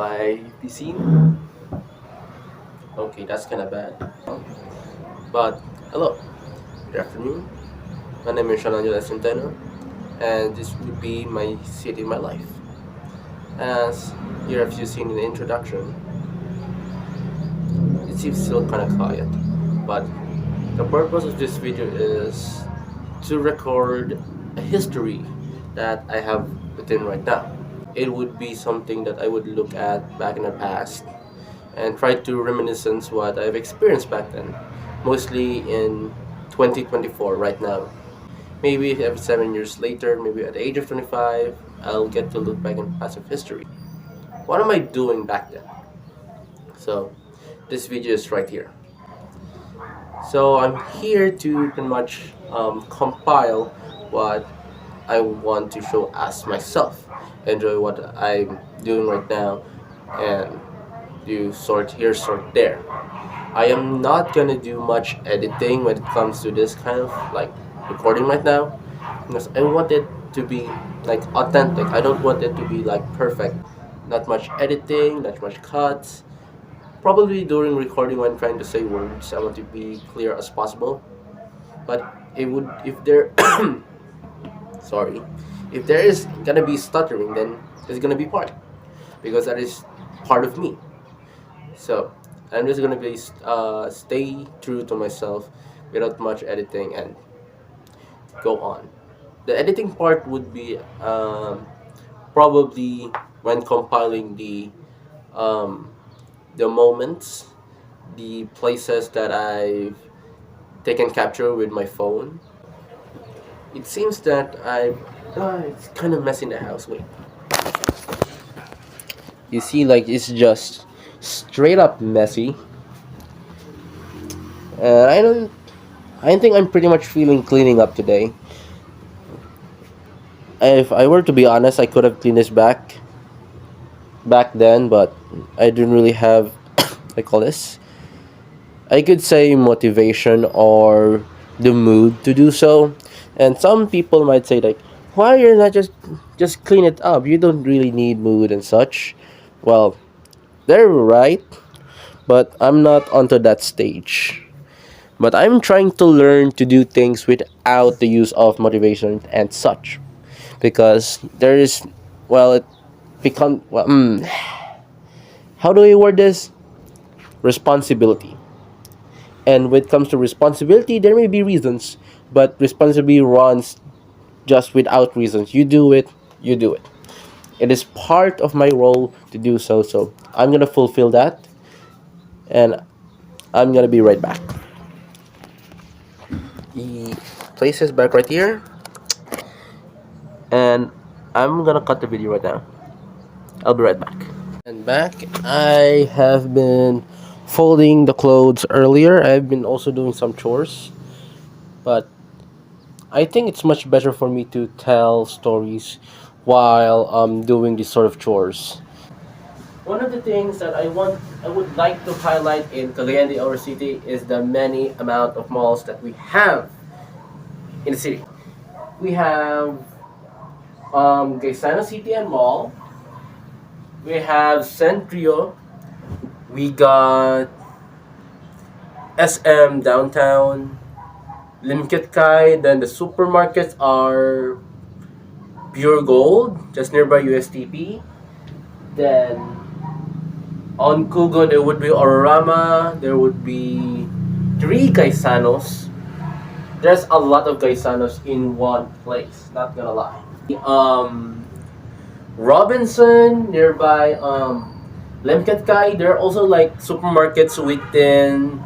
I be seen? Okay, that's kind of bad. But hello, good afternoon. My name is Shawne Angelo Centeno, and this would be my city, my life. As you have just seen in the introduction, it seems still kind of quiet, but the purpose of this video is to record a history that I have within right now. It would be something that I would look at back in the past and try to reminiscence what I've experienced back then, mostly in 2024 right now. Maybe if 7 years later, maybe at the age of 25, I'll get to look back in past of history. What am I doing back then? So this video is right here. So I'm here to pretty much compile what I want to show as myself. Enjoy what I'm doing right now and do sort here, sort there. I am not gonna do much editing when it comes to this kind of like recording right now because I want it to be like authentic. I don't want it to be like perfect. Not much editing, not much cuts. Probably during recording when trying to say words, I want to be clear as possible. But it would if there sorry, if there is gonna be stuttering, then there's gonna be part because that is part of me. So I'm just gonna be stay true to myself without much editing and go on. The editing part would be probably when compiling um, the moments, the places that I've taken capture with my phone. It seems that it's kind of messy in the house. Wait, you see, like it's just straight up messy. I don't. I think I'm pretty much feeling cleaning up today. If I were to be honest, I could have cleaned this back then, but I didn't really have. I call this. I could say motivation or the mood to do so. And some people might say like, why you're not just clean it up? You don't really need mood and such. Well, they're right, but I'm not onto that stage. But I'm trying to learn to do things without the use of motivation and such, because there is, well, it become well. How do we word this? Responsibility. And when it comes to responsibility, there may be reasons, but responsibility runs just without reasons. You do it, you do it. It is part of my role to do so. So I'm gonna fulfill that, and I'm gonna be right back. The place is back right here, and I'm gonna cut the video right now. I'll be right back. And back, I have been folding the clothes earlier. I've been also doing some chores, but I think it's much better for me to tell stories while doing these sort of chores. One of the things that I would like to highlight in Cagayan de Oro City is the many amount of malls that we have in the city. We have Gaisano City and Mall. We have Centrio. We got SM Downtown, Limkit Kai. Then the supermarkets are Pure Gold, just nearby USTP. Then on Kugo there would be Ororama. There would be 3 Gaisanos. There's a lot of Gaisanos in one place. Not gonna lie. Robinson nearby Lemket Kai. There are also like supermarkets within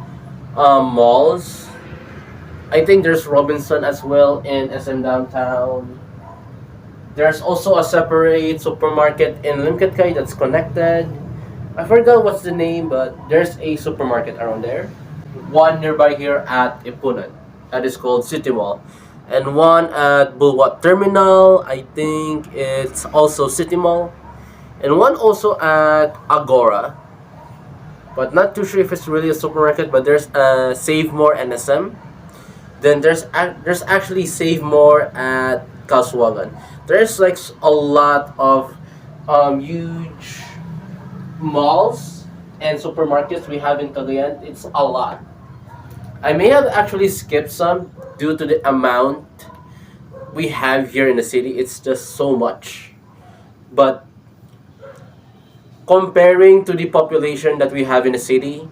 malls. I think there's Robinson as well in SM Downtown. There's also a separate supermarket in Lemket Kai that's connected. I forgot what's the name, but there's a supermarket around there. One nearby here at Ipunan. That is called City Mall. And one at Bulwat Terminal. I think it's also City Mall. And one also at Agora. But not too sure if it's really a supermarket, but there's a Save More and SM. Then there's actually Save More at Kaswagan. There's like a lot of huge malls and supermarkets we have in Cagayan, it's a lot. I may have actually skipped some due to the amount we have here in the city. It's just so much. But comparing to the population that we have in the city,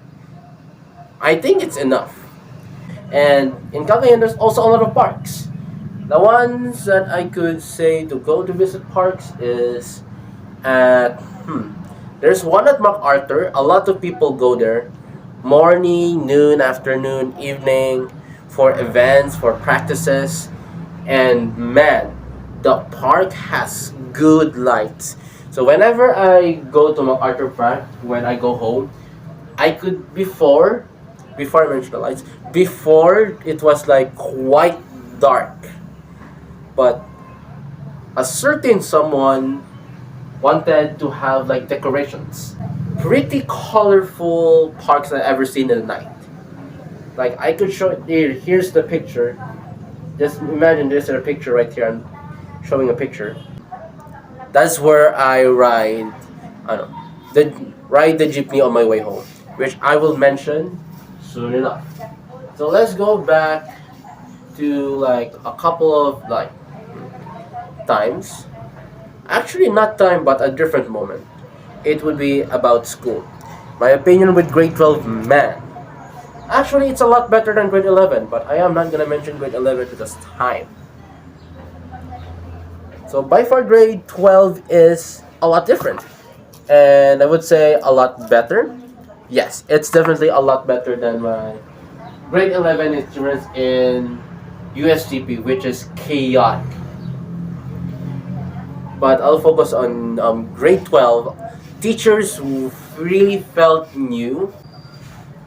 I think it's enough. And in Cagayan, there's also a lot of parks. The ones that I could say to go to visit parks is at there's one at MacArthur. A lot of people go there, morning, noon, afternoon, evening, for events, for practices, and man, the park has good lights. So whenever I go to MacArthur Park, when I go home, I could before I mention the lights, before it was like quite dark, but a certain someone wanted to have like decorations. Pretty colorful parks I've ever seen in the night. Like I could show here. Here's the picture. Just imagine there's a picture right here. I'm showing a picture. That's where I ride. I don't know. Ride the jeepney on my way home, which I will mention soon enough. So let's go back to like a couple of like times. Actually, not time, but a different moment. It would be about school. My opinion with grade 12, man. Actually, it's a lot better than grade 11, but I am not gonna mention grade 11 because time. So by far, grade 12 is a lot different. And I would say a lot better. Yes, it's definitely a lot better than my grade 11 experience in USTP, which is chaotic. But I'll focus on grade 12. Teachers who really felt new.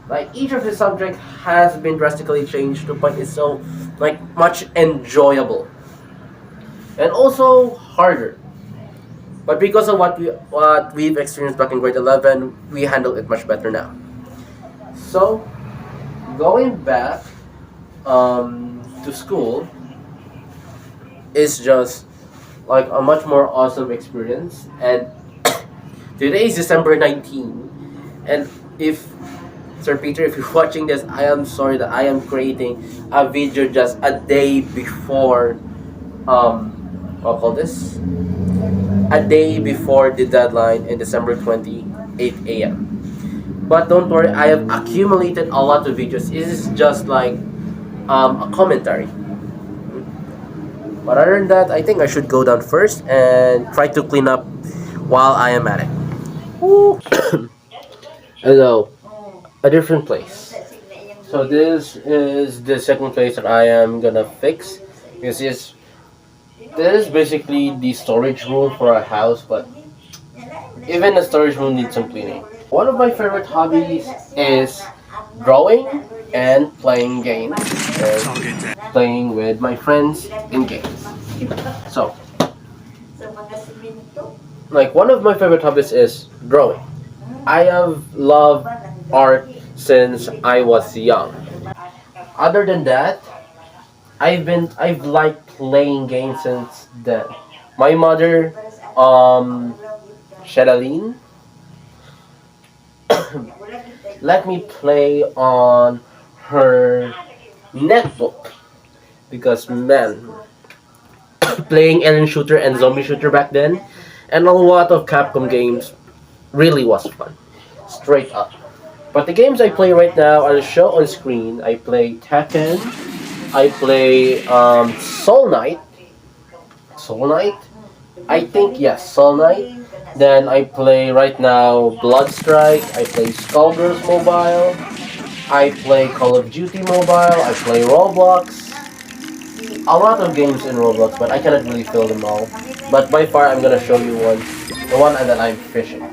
Like each of the subject has been drastically changed to point it's so like much enjoyable and also harder. But because of what we've experienced back in grade 11, we handle it much better now. So going back to school is just like a much more awesome experience. And today is December 19, and if Sir Peter, if you're watching this, I am sorry that I am creating a video just a day before I'll call this a day before the deadline in December 20, 8 a.m. But don't worry, I have accumulated a lot of videos. This is just like a commentary. But other than that, I think I should go down first and try to clean up while I am at it. Woo. Hello, a different place. So this is the second place that I am gonna fix. This is basically the storage room for a house, but even the storage room needs some cleaning. One of my favorite hobbies is drawing and playing games and playing with my friends in games. So, like one of my favorite hobbies is drawing. I have loved art since I was young. Other than that, I've liked playing games since then. My mother, Shedaline, let me play on her netbook because man, playing alien shooter and zombie shooter back then, and a lot of Capcom games really was fun, straight up. But the games I play right now are show on screen. I play Tekken. I play Soul Knight. I think yes, Soul Knight. Then I play right now Bloodstrike. I play Skullgirls Mobile. I play Call of Duty Mobile. I play Roblox. A lot of games in Roblox, but I cannot really fill them all. But by far, I'm gonna show you the one that I'm fishing.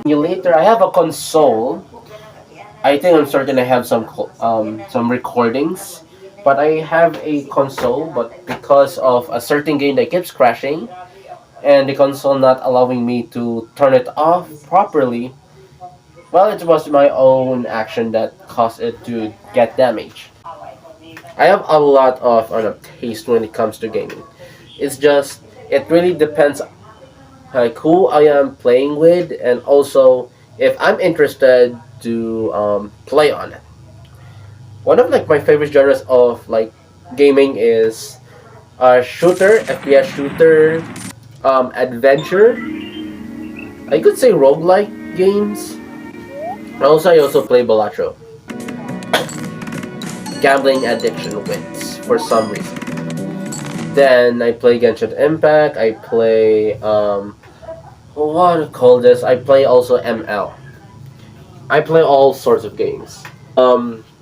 Later, I have a console. I think I'm certain I have some recordings, but I have a console. But because of a certain game that keeps crashing, and the console not allowing me to turn it off properly, well, it was my own action that caused it to get damaged. I have a lot of taste when it comes to gaming. It's just it really depends like who I am playing with, and also if I'm interested to play on it. One of like my favorite genres of like gaming is shooter, FPS shooter, adventure. I could say roguelike games. Also, I also play Balatro. Gambling addiction wins for some reason. Then I play Genshin Impact. I play what do you call this? I play also ML. I play all sorts of games.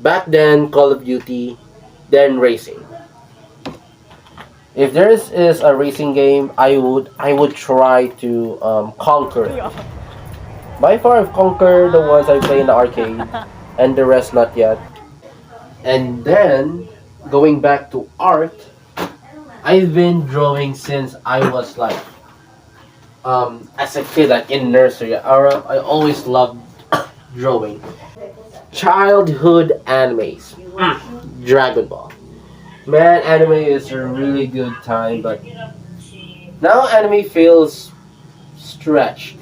Back then Call of Duty, then racing. If there is a racing game, I would try to conquer it. By far, I've conquered the ones I play in the arcade, and the rest not yet. And then going back to art, I've been drawing since I was like as a kid, like in nursery. I always loved drawing. Childhood animes, Dragon Ball. Man, anime is a really good time, but now anime feels stretched.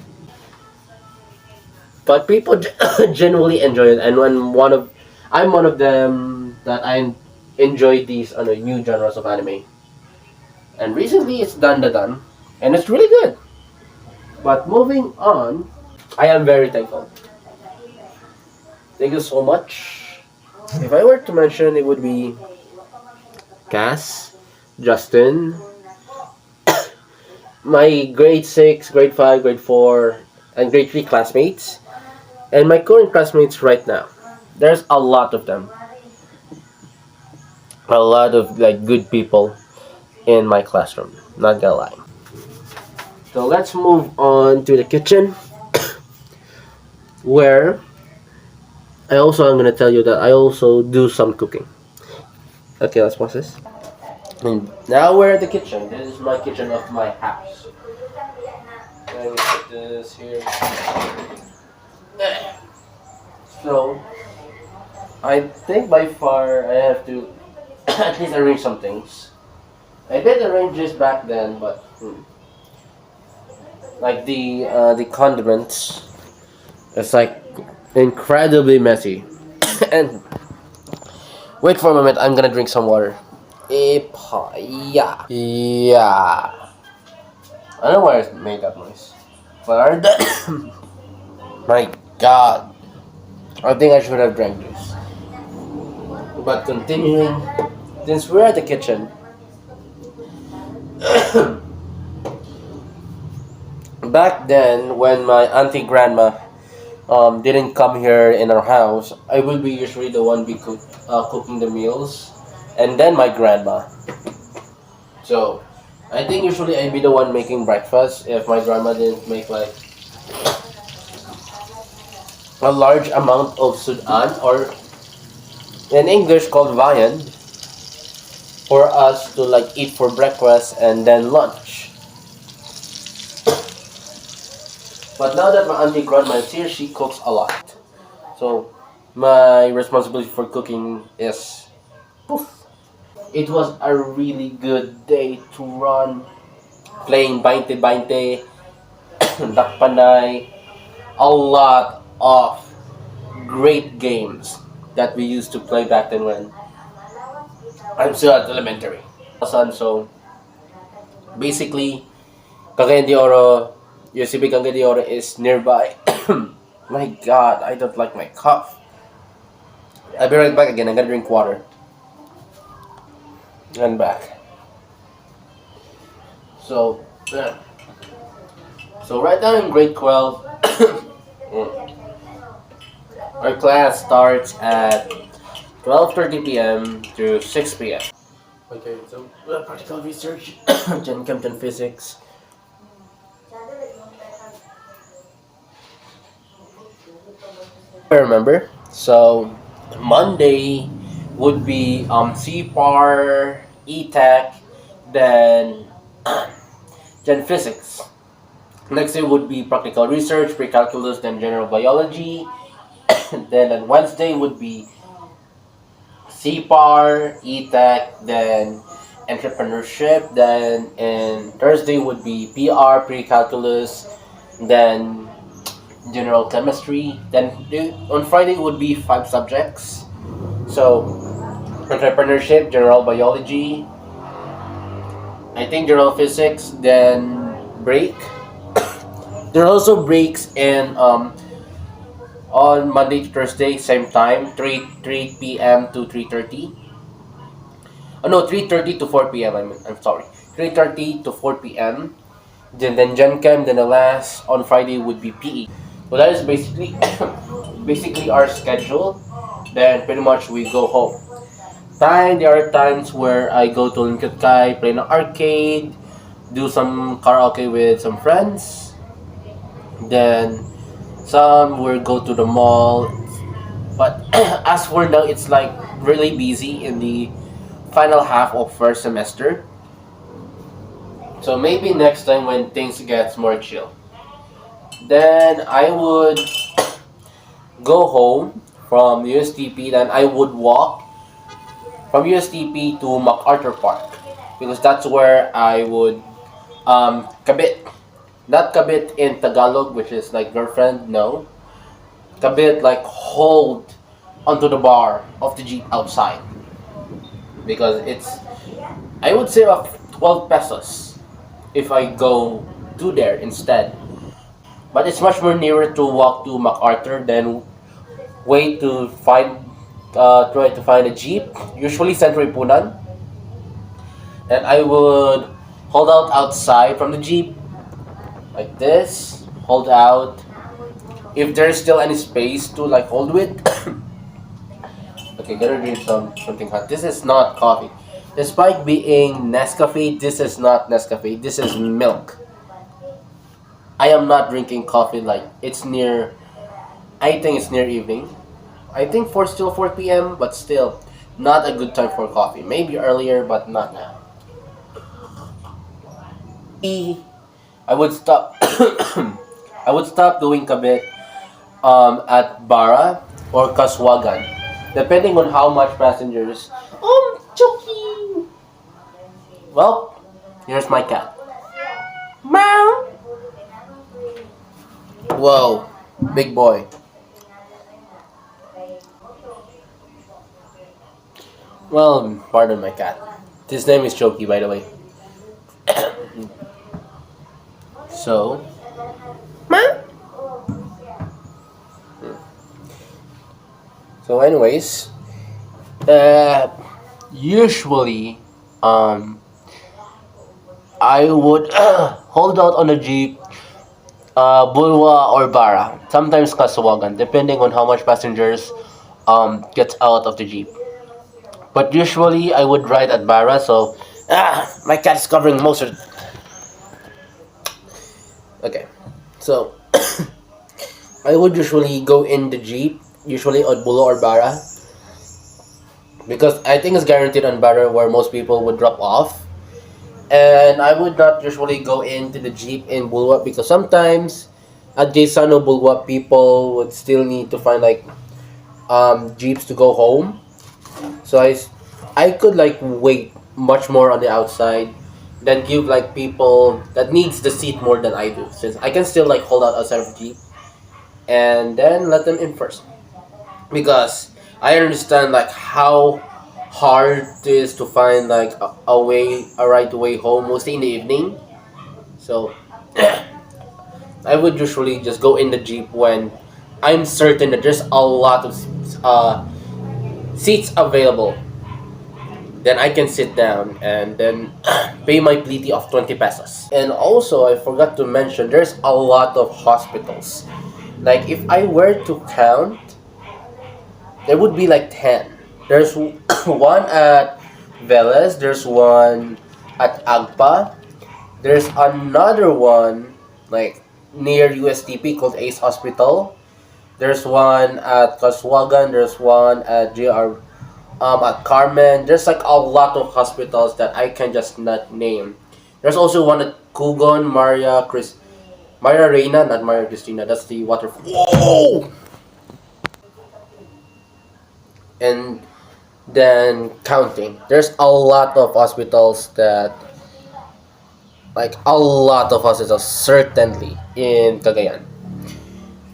But people genuinely enjoy it, and I'm one of them that I enjoy these new genres of anime. And recently, it's done, and it's really good. But moving on, I am very thankful. Thank you so much. If I were to mention, it would be Cass, Justin, my grade 6, grade 5, grade 4, and grade 3 classmates, and my current classmates right now. There's a lot of them. A lot of like good people in my classroom. Not gonna lie. So let's move on to the kitchen, where I also am gonna tell you that I also do some cooking. Okay, let's pause this. And now we're at the kitchen. This is my kitchen of my house. Let me put this here. So I think by far I have to at least arrange some things. I did arrange this back then, but like the condiments, it's like incredibly messy. And wait for a moment, I'm gonna drink some water. Yeah. Yeah. I don't know why I made that noise. But are the my god. I think I should have drank this. But continuing, since we're at the kitchen, back then when my auntie grandma didn't come here in our house, I will be usually the one cooking the meals, and then my grandma. So I think usually I'd be the one making breakfast if my grandma didn't make like a large amount of sudan, or in English called viand, for us to like eat for breakfast and then lunch. But now that my auntie grandma is here, she cooks a lot. So my responsibility for cooking is poof. It was a really good day to run playing Bainte Bainte, Dakpanay, a lot of great games that we used to play back then when I'm still at elementary. So basically, Cagayan de Oro, UCB Cagayan de Oro is nearby. My god, I don't like my cough. I'll be right back again. I'm gonna drink water. And back. So, yeah. So right now in grade 12, our class starts at 12:30 p.m. to 6 p.m. Okay, so practical research, Gen Chem, Gen Physics. I remember. So Monday would be CPAR, ETech, then Gen Physics. Next day would be practical research, pre-calculus, then general biology. Then on Wednesday would be CPAR, ETech, then entrepreneurship. Then in Thursday would be PR, pre-calculus. Then general chemistry. Then on Friday would be five subjects. So entrepreneurship, general biology, I think general physics. Then break. There are also breaks in on Monday to Thursday, same time, 3 p.m. to 3:30. Oh no, 3:30 to 4 p.m. I'm sorry, 3:30 to 4 p.m. Then Gen Chem. Then the last on Friday would be PE. So that is basically basically our schedule. Then pretty much we go home. There are times where I go to Linkut Kai, play an arcade, do some karaoke with some friends. Then some will go to the mall. But as for now, it's like really busy in the final half of first semester. So maybe next time when things gets more chill, then I would go home from USTP. Then I would walk from USTP to MacArthur Park because that's where I would kabit. Not kabit in Tagalog, which is like girlfriend. No, kabit like hold onto the bar of the jeep outside because it's, I would say, about 12 pesos if I go to there instead. But it's much more nearer to walk to MacArthur than wait to find try to find a jeep. Usually Centro Ipunan, and I would hold out outside from the jeep like this. Hold out if there's still any space to like hold with. Okay, gotta drink something hot. This is not coffee. Despite being Nescafe, this is not Nescafe. This is milk. I am not drinking coffee like it's near. I think it's near evening. I think for still 4 p.m. but still not a good time for coffee. Maybe earlier, but not now. I would stop. I would stop doing kabit at Bara or Kaswagan, depending on how much passengers. Chucky. Well, here's my cat. Meow. Whoa, big boy. Well, pardon my cat. His name is Choki, by the way. So, meow. So, anyways, usually, I would hold out on the jeep, Bulwa or Bara, sometimes Kasuwagan, depending on how much passengers gets out of the jeep. But usually, I would ride at Bara, so my cat is covering most of. Okay, so I would usually go in the jeep, usually on Bulo or Bara, because I think it's guaranteed on Bara where most people would drop off. And I would not usually go into the jeep in Bulwa because sometimes at Jaysano Bulwa people would still need to find like jeeps to go home. So I could like wait much more on the outside than give like people that needs the seat more than I do, since I can still like hold out outside of the jeep and then let them in first, because I understand like how hard it is to find like a right way home, mostly in the evening. So I would usually just go in the jeep when I'm certain that there's a lot of seats available. Then I can sit down and then pay my pliti of 20 pesos. And also, I forgot to mention, there's a lot of hospitals. Like, if I were to count, there would be like 10. There's one at Veles, there's one at Agpa, there's another one like near USTP called Ace Hospital. There's one at Kaswagan, there's one at JR at Carmen. There's like a lot of hospitals that I can just not name. There's also one at Kugon, Maria Reina, not Maria Cristina. That's the waterfall. Whoa! And than counting. There's a lot of hospitals certainly in Cagayan.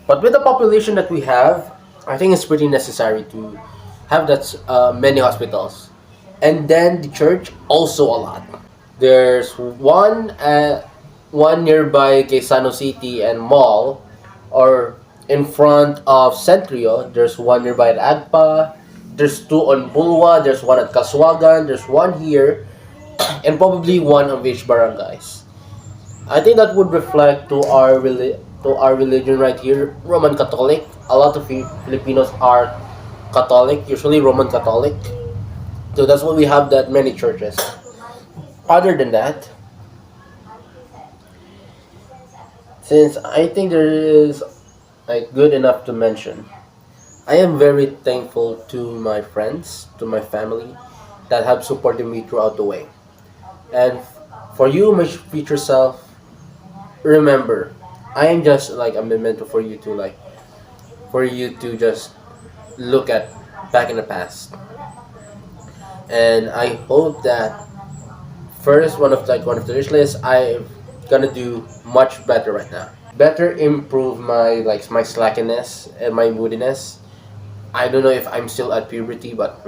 But with the population that we have, I think it's pretty necessary to have that many hospitals. And then the church, also a lot. There's one nearby Quezano City and Mall, or in front of Centrio. There's one nearby at Agpa. There's two on Bulwa. There's one at Kaswagan. There's one here, and probably one of each barangays. I think that would reflect to our religion right here, Roman Catholic. A lot of Filipinos are Catholic, usually Roman Catholic. So that's why we have that many churches. Other than that, since I think there is like good enough to mention, I am very thankful to my friends, to my family that have supported me throughout the way. And for you, my future self, remember, I am just like a memento for you to just look at back in the past. And I hope that first one of the wish lists I'm gonna do much better right now. Better improve my slackiness and my moodiness. I don't know if I'm still at puberty, but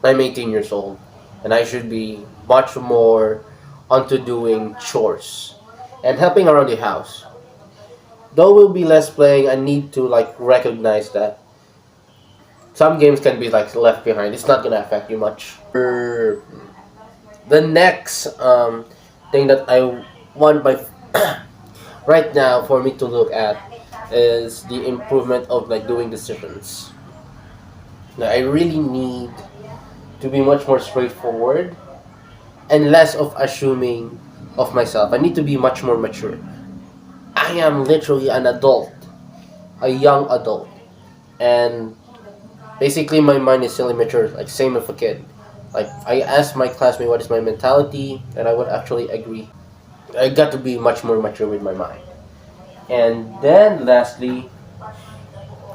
I'm 18 years old, and I should be much more onto doing chores and helping around the house. Though we'll be less playing, I need to like recognize that some games can be like left behind. It's not gonna affect you much. The next thing that I want my right now for me to look at is the improvement of like doing decisions. Now, I really need to be much more straightforward and less of assuming of myself. I need to be much more mature. I am literally an adult, a young adult, and basically my mind is still immature, like same of a kid. Like I asked my classmate what is my mentality, and I would actually agree. I got to be much more mature with my mind. And then lastly,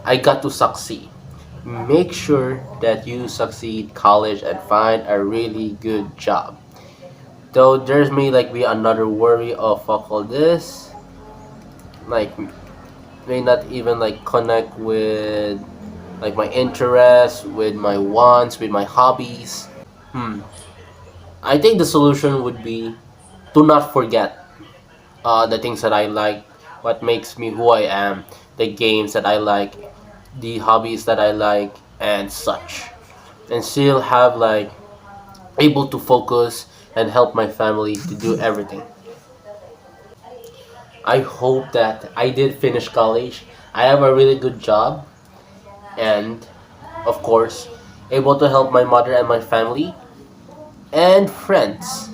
I got to succeed. Make sure that you succeed college and find a really good job. Though there's may like be another worry of fuck all this, like may not even like connect with like my interests, with my wants, with my hobbies. I think the solution would be to not forget the things that I like, what makes me who I am, the games that I like, the hobbies that I like, and such, and still have like able to focus and help my family to do everything. I hope that I did finish college. I have a really good job, and of course, able to help my mother and my family and friends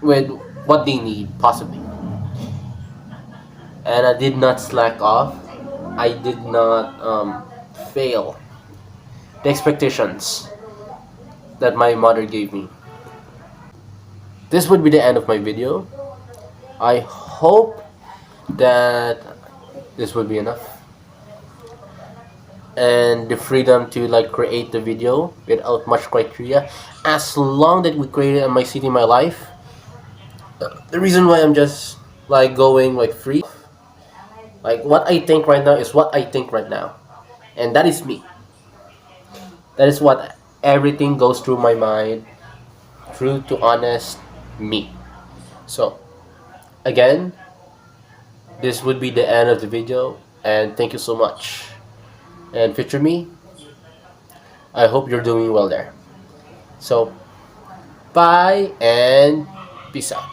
with what they need, possibly. And I did not slack off. I did not fail the expectations that my mother gave me. This would be the end of my video. I hope that this would be enough, and the freedom to like create the video without much criteria, as long that we created my city, my life. The reason why I'm just like going like free, like what I think right now is what I think right now, and that is me. That is what everything goes through my mind, true to honest me. So again, this would be the end of the video, and thank you so much. And future me, I hope you're doing well there. So bye and peace out.